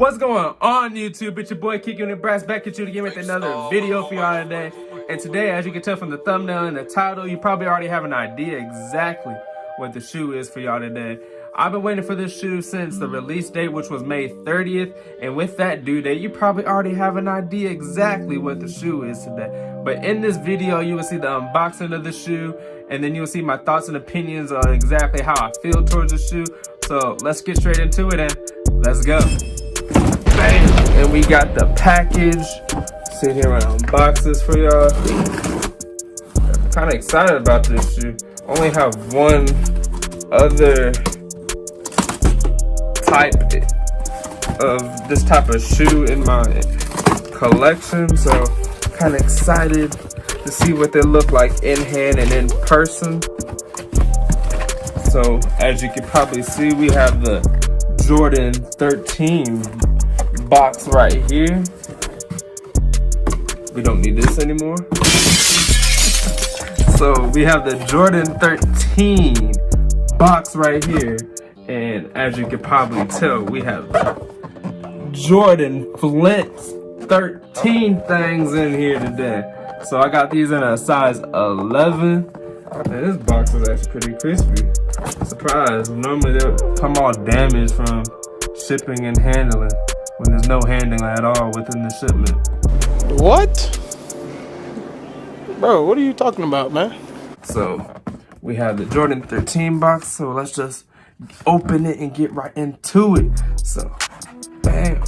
What's going on, YouTube? It's your boy Kicking the Brass back at you again with another video for y'all today. And today, as you can tell from the thumbnail and the title, you probably already have an idea exactly what the shoe is for y'all today. I've been waiting for this shoe since the release date, which was May 30th. And with that due date, you probably already have an idea exactly what the shoe is today. But in this video, you will see the unboxing of the shoe, and then you will see my thoughts and opinions on exactly how I feel towards the shoe. So let's get straight into it and let's go. Bam! And we got the package. Sit here and unbox this for y'all. I'm kind of excited about this shoe. Only have one other type of this type of shoe in my collection, so kind of excited to see what they look like in hand and in person. So as you can probably see, we have the Jordan 13 box right here. We don't need this anymore. So we have the Jordan 13 box right here, and as you can probably tell, we have Jordan Flint 13 things in here today. So I got these in a size 11. Man, this box is actually pretty crispy. Surprise! Normally they'll come all damaged from shipping and handling, when there's no handling at all within the shipment. What? Bro, what are you talking about, man? So we have the Jordan 13 box, so let's just open it and get right into it. So, bam.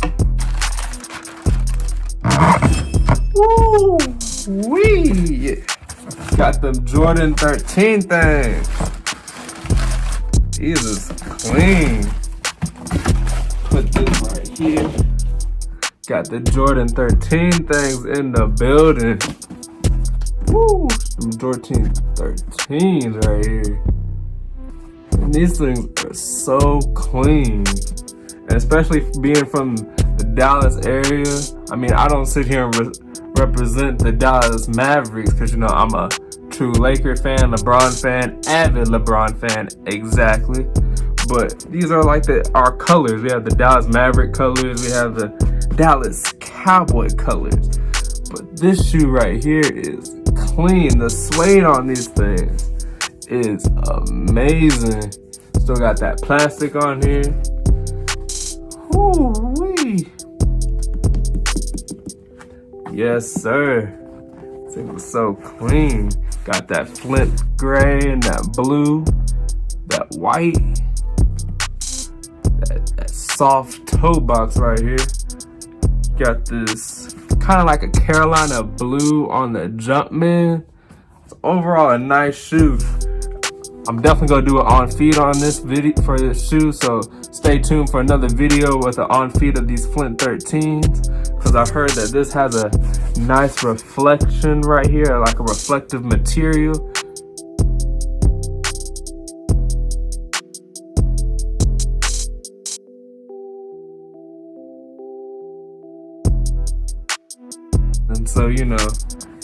Woo! Wee! Got them Jordan 13 things. These is clean. Put this right here. Got the Jordan 13 things in the building. Woo! Some Jordan 13s right here. And these things are so clean. And especially being from the Dallas area. I mean, I don't sit here and represent the Dallas Mavericks because, you know, I'm a true Laker fan, LeBron fan, avid LeBron fan, exactly. But these are like our colors. We have the Dallas Maverick colors. We have the Dallas Cowboy colors. But this shoe right here is clean. The suede on these things is amazing. Still got that plastic on here. Woo-wee. Yes, sir. This thing was so clean. Got that Flint gray and that blue, that white, that soft toe box right here. Got this kind of like a Carolina blue on the Jumpman. It's overall a nice shoe. I'm definitely gonna do an on feed on this video for this shoe, so stay tuned for another video with an on feed of these Flint 13s, because I've heard that this has a nice reflection right here, like a reflective material. And so, you know,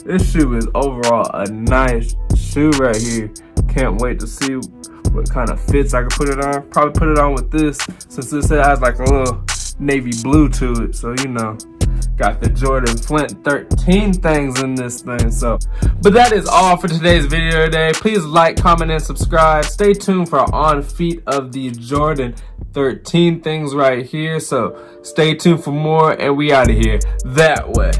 this shoe is overall a nice shoe right here. Can't wait to see what kind of fits I can put it on. Probably put it on with this, since this has like a little navy blue to it. So, you know, got the Jordan Flint 13 things in this thing. So, but that is all for today's video today. Please like, comment, and subscribe. Stay tuned for our on feet of the Jordan 13 things right here. So stay tuned for more, and we out of here that way.